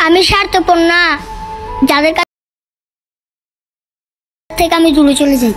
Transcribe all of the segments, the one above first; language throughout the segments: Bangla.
আমি স্বার্থপর না, যাদের কাছ থেকে আমি দূরে চলে যাই।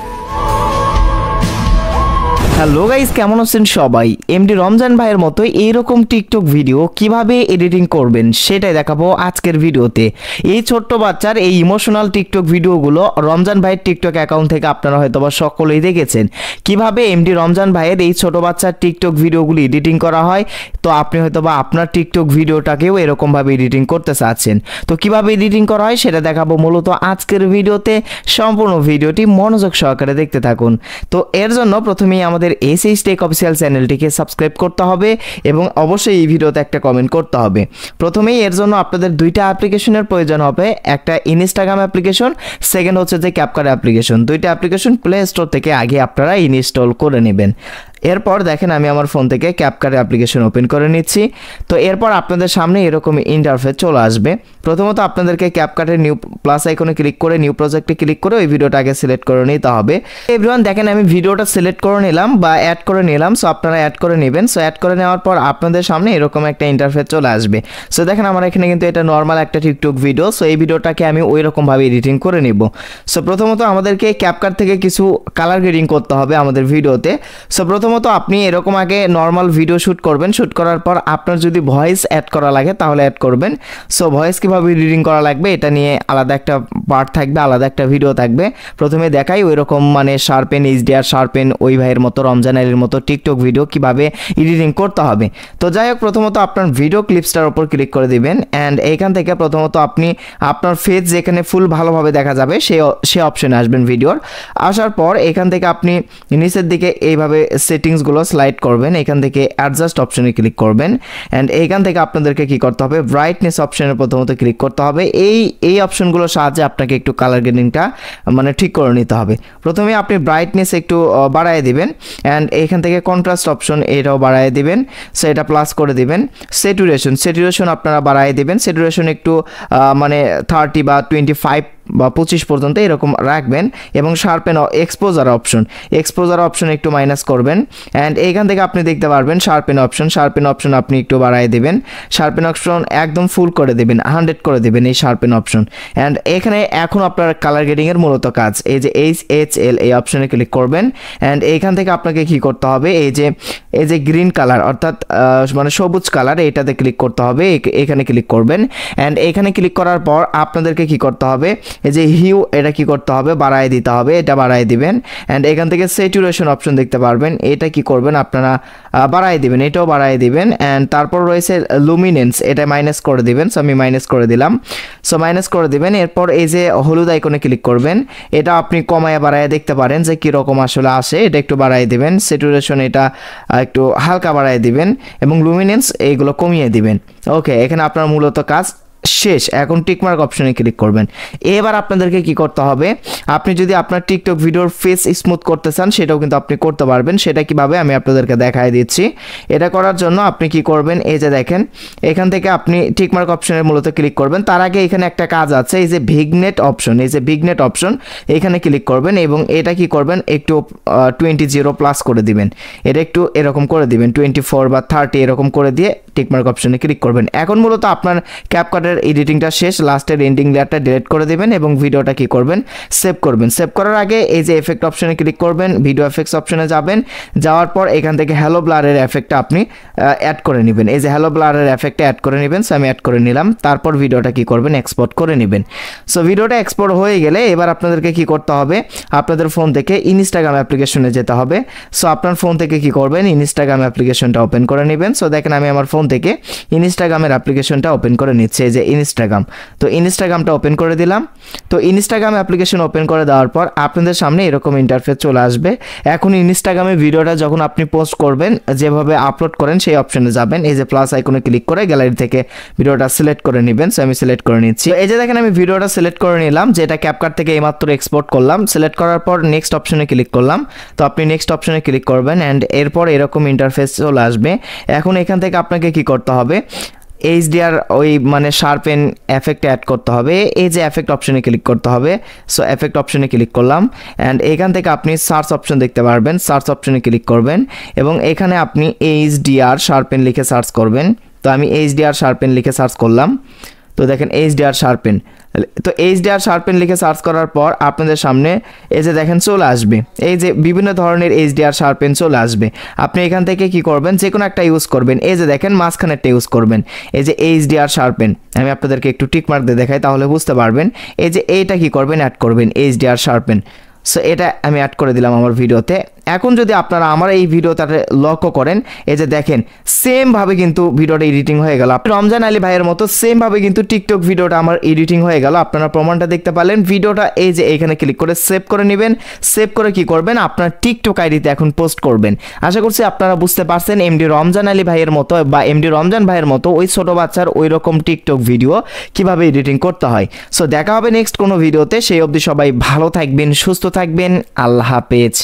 হ্যালো গাইস, কেমন আছেন সবাই? এমডি রমজান ভাইয়ের মতো এইরকম টিকটক ভিডিও কিভাবে এডিটিং করবেন সেটাই দেখাবো আজকের ভিডিওতে। এই ছোট্ট বাচ্চার এই ইমোশনাল টিকটক ভিডিওগুলো রমজান ভাইয়ের টিকটক অ্যাকাউন্ট থেকে আপনারা হয়তোবা সকলেই দেখেছেন। কিভাবে এমডি রমজান ভাইয়ের এই ছোট বাচ্চার টিকটক ভিডিওগুলি এডিটিং করা হয়, তো আপনি হয়তোবা আপনার টিকটক ভিডিওটাকেও এরকমভাবে এডিটিং করতে চাচ্ছেন। তো কিভাবে এডিটিং করা হয় সেটা দেখাবো মূলত আজকের ভিডিওতে। সম্পূর্ণ ভিডিওটি মনোযোগ সহকারে দেখতে থাকুন। তো এর জন্য প্রথমেই আমাদের এসএইচ টেক অফিসিয়াল চ্যানেলটিকে সাবস্ক্রাইব করতে হবে এবং অবশ্যই এই ভিডিওতে একটা কমেন্ট করতে হবে। প্রথমেই এর জন্য আপনাদের দুইটা অ্যাপ্লিকেশনের প্রয়োজন হবে, একটা ইনস্টাগ্রাম অ্যাপ্লিকেশন, সেকেন্ড হচ্ছে যে ক্যাপকাট অ্যাপ্লিকেশন। দুইটা অ্যাপ্লিকেশন প্লে স্টোর থেকে আগে আপনারা ইনস্টল করে নেবেন। এরপর দেখেন আমি আমার ফোন থেকে ক্যাপকাট অ্যাপ্লিকেশন ওপেন করে নিচ্ছি। তো এরপর আপনাদের সামনে এরকম ইন্টারফেস চলে আসবে। প্রথমত আপনাদেরকে ক্যাপকাটের নিউ প্লাস আইকনে ক্লিক করে নিউ প্রজেক্টে ক্লিক করে ওই ভিডিওটা আগে সিলেক্ট করে নিতে হবে। এভরিওয়ান দেখেন আমি ভিডিওটা সিলেক্ট করে নিলাম বা অ্যাড করে নিলাম। সো আপনারা অ্যাড করে নেবেন। সো অ্যাড করে নেওয়ার পর আপনাদের সামনে এরকম একটা ইন্টারফেস চলে আসবে। সো দেখেন আমার এখানে কিন্তু এটা নর্মাল একটা টিকটক ভিডিও। সো এই ভিডিওটাকে আমি ওই রকমভাবে এডিটিং করে নিব। সো প্রথমত আমাদেরকে ক্যাপকাট থেকে কিছু কালার গ্রেডিং করতে হবে আমাদের ভিডিওতে। সো প্রথমত আপনি এরকম আগে নর্মাল ভিডিও শ্যুট করবেন। শ্যুট করার পর আপনার যদি ভয়েস অ্যাড করা লাগে তাহলে অ্যাড করবেন। সো ভয়েস কীভাবে এডিটিং করা লাগবে এটা নিয়ে আলাদা একটা পার্ট থাকবে, আলাদা একটা ভিডিও থাকবে। প্রথমে দেখাই ওই রকম মানে শার্পেন এইচডিআর শার্পেন ওই ভাইয়ের মতো রমজান আলীর মতো টিকটক ভিডিও কিভাবে এডিটিং করতে হবে। তো যাই হোক, প্রথমত আপনার ভিডিও ক্লিপসটার উপর ক্লিক করে দিবেন অ্যান্ড এইখান থেকে প্রথমত আপনি আপনার ফেস যেখানে ফুল ভালোভাবে দেখা যাবে সে অপশনে আসবেন ভিডিওর। আসার পর এখান থেকে আপনি নিচের দিকে এইভাবে সেটিংসগুলো স্লাইড করবেন। এখান থেকে অ্যাডজাস্ট অপশনে ক্লিক করবেন অ্যান্ড এইখান থেকে আপনাদেরকে কি করতে হবে, ব্রাইটনেস অপশনে প্রথমত ক্লিক করতে হবে। এই অপশনগুলোর সাহায্যে আপনাকে একটু কালার গ্রেডিংটা মানে ঠিক করে নিতে হবে। প্রথমে আপনি ব্রাইটনেস একটু বাড়ায় দিবেন অ্যান্ড এখান থেকে কন্ট্রাস্ট অপশন এটাও বাড়ায় দিবেন। সো এটা প্লাস করে দিবেন। স্যাচুরেশন আপনারা বাড়ায় দিবেন। স্যাচুরেশন একটু মানে 30 বা 25 বা 25 পর্যন্ত এরকম রাখবেন এবং শার্পেন এক্সপোজার অপশন একটু মাইনাস করবেন অ্যান্ড এইখান থেকে আপনি দেখতে পারবেন শার্পেন অপশন আপনি একটু বাড়ায় দেবেন। শার্পেন অপশন একদম ফুল করে দেবেন, 100 করে দেবেন এই শার্পেন অপশন। অ্যান্ড এখানে এখন আপনার কালার গ্রেডিংয়ের মূলত কাজ এই যে HHL এই অপশনে ক্লিক করবেন অ্যান্ড এইখান থেকে আপনাকে কি করতে হবে, এই যে গ্রিন কালার অর্থাৎ মানে সবুজ কালার এটাতে ক্লিক করতে হবে। এখানে ক্লিক করবেন অ্যান্ড এখানে ক্লিক করার পর আপনাদেরকে কি করতে হবে, এই যে হিউ এটা কি করতে হবে, বাড়ায় দিতে হবে। এটা বাড়ায় দিবেন অ্যান্ড এখান থেকে স্যাচুরেশন অপশন দেখতে পারবেন, এটা কি করবেন আপনারা বাড়ায় দিবেন, এটাও বাড়ায় দিবেন অ্যান্ড তারপর রয়েছে লুমিনেন্স, এটা মাইনাস করে দিবেন। সো আমি মাইনাস করে দিলাম। সো মাইনাস করে দিবেন। এরপর এই যে হলুদ আইকনে ক্লিক করবেন, এটা আপনি কমায় বাড়ায় দেখতে পারেন যে কীরকম আসলে আসে, এটা একটু বাড়ায় দিবেন। স্যাচুরেশন এটা একটু হালকা বাড়ায় দিবেন এবং লুমিনেন্স এইগুলো কমিয়ে দিবেন। ওকে, এখানে আপনার মূলত কাজ শেষ। এখন টিকমার্ক অপশনে ক্লিক করবেন। এবার আপনাদেরকে কি করতে হবে, আপনি যদি আপনার টিকটক ভিডিওর ফেস স্মুথ করতে চান সেটাও কিন্তু আপনি করতে পারবেন। সেটা কিভাবে আমি আপনাদেরকে দেখাই দিচ্ছি। এটা করার জন্য আপনি কি করবেন, এই যে দেখেন এখান থেকে আপনি টিকমার্ক অপশনে মূলত ক্লিক করবেন। তার আগে এখানে একটা কাজ আছে, এই যে ভিগনেট অপশন এখানে ক্লিক করবেন এবং এটা কি করবেন, একটু 20 প্লাস করে দিবেন। এটা একটু এরকম করে দিবেন, 24 বা 30 এরকম করে দিয়ে টিকমার্ক অপশনে ক্লিক করবেন। এখন মূলত আপনার ক্যাপকাটের এডিটিংটা শেষ। লাস্টের এন্ডিং লেয়ারটা ডিলিট করে দিবেন এবং ভিডিওটা কি করবেন, সেভ করবেন। সেভ করার আগে এই যে এফেক্ট অপশনে ক্লিক করবেন, ভিডিও এফেক্টস অপশনে যাবেন। যাওয়ার পর এখান থেকে হ্যালো ব্লারের এফেক্টটা আপনি অ্যাড করে নেবেন। এই যে হ্যালো ব্লারের এফেক্টটা অ্যাড করে নেবেন। সো আমি অ্যাড করে নিলাম। তারপর ভিডিওটা কি করবেন, এক্সপোর্ট করে নেবেন। সো ভিডিওটা এক্সপোর্ট হয়ে গেলে এবার আপনাদেরকে কি করতে হবে, আপনাদের ফোন থেকে ইনস্টাগ্রাম অ্যাপ্লিকেশনে যেতে হবে। সো আপনার ফোন থেকে কি করবেন, ইনস্টাগ্রাম অ্যাপ্লিকেশনটা ওপেন করে নেবেন। সো দেখেন আমি আমার ফোন থেকে ইনস্টাগ্রামের অ্যাপ্লিকেশনটা ওপেন করে নিচ্ছি, এই যে ইনস্টাগ্রাম। তো ইনস্টাগ্রামটা ওপেন করে দিলাম। তো ইনস্টাগ্রাম অ্যাপ্লিকেশন ওপেন করে দেওয়ার পর আপনাদের সামনে এরকম ইন্টারফেস চলে আসবে। এখন ইনস্টাগ্রামে ভিডিওটা যখন আপনি পোস্ট করবেন, যেভাবে আপলোড করেন সেই অপশনে যাবেন। এই যে প্লাস আইকনে ক্লিক করে গ্যালারি থেকে ভিডিওটা সিলেক্ট করে নেবেন। সো আমি সিলেক্ট করে নিচ্ছি। এই যে দেখেন আমি ভিডিওটা সিলেক্ট করে নিলাম, যেটা ক্যাপকাট থেকে এইমাত্র এক্সপোর্ট করলাম। সিলেক্ট করার পর নেক্সট অপশনে ক্লিক করলাম। তো আপনি নেক্সট অপশনে ক্লিক করবেন অ্যান্ড এরপর এরকম ইন্টারফেস চলে আসবে। এখন এখান থেকে আপনাকে কি করতে হবে, এইচডিআর ওই মানে শার্পেন এফেক্ট অ্যাড করতে হবে। এই যে এফেক্ট অপশনে ক্লিক করতে হবে। সো এফেক্ট অপশনে ক্লিক করলাম অ্যান্ড এখান থেকে আপনি সার্চ অপশন দেখতে পারবেন। সার্চ অপশনে ক্লিক করবেন এবং এখানে আপনি এইচডিআর শার্পেন লিখে সার্চ করবেন। তো আমি এইচডিআর শার্পেন লিখে সার্চ করলাম। তো দেখেন এইচডিআর শার্পেন, তো এইচডিআর শার্পেন লিখে সার্চ করার পর আপনাদের সামনে এই যে দেখেন চলে আসবে, এই যে বিভিন্ন ধরনের এইচডিআর শার্পেন চলে আসবে। আপনি এখান থেকে কি করবেন, যে কোনো একটা ইউজ করবেন। এই যে দেখেন মাঝখানেরটা ইউজ করবেন, এই যে এইচডিআর শার্পেন। আমি আপনাদেরকে একটু টিক মার্ক দিয়ে দেখাই, তাহলে বুঝতে পারবেন। এই যে এইটা কি করবেন, অ্যাড করবেন এইচডিআর শার্পেন। সো এটা আমি অ্যাড করে দিলাম আমার ভিডিওতে। এখন যদি আপনারা আমার এই ভিডিওটাতে লক্ষ্য করেন, এই যে দেখেন সেমভাবে কিন্তু ভিডিওটা এডিটিং হয়ে গেল। রমজান আলী ভাইয়ের মতো সেমভাবে কিন্তু টিকটক ভিডিওটা আমার এডিটিং হয়ে গেল। আপনারা প্রমাণটা দেখতে পারলেন। ভিডিওটা এই যে এখানে ক্লিক করে সেভ করে নেবেন। সেভ করে কি করবেন, আপনার টিকটক আইডিতে এখন পোস্ট করবেন। আশা করছি আপনারা বুঝতে পারছেন এমডি রমজান আলী ভাইয়ের মতো বা এমডি রমজান ভাইয়ের মতো ওই ছোট বাচ্চার ওই রকম টিকটক ভিডিও কিভাবে এডিটিং করতে হয়। সো দেখা হবে নেক্সট কোনো ভিডিওতে। সেই অবধি সবাই ভালো থাকবেন, সুস্থ থাকবেন। আল্লাহ হাফেজ।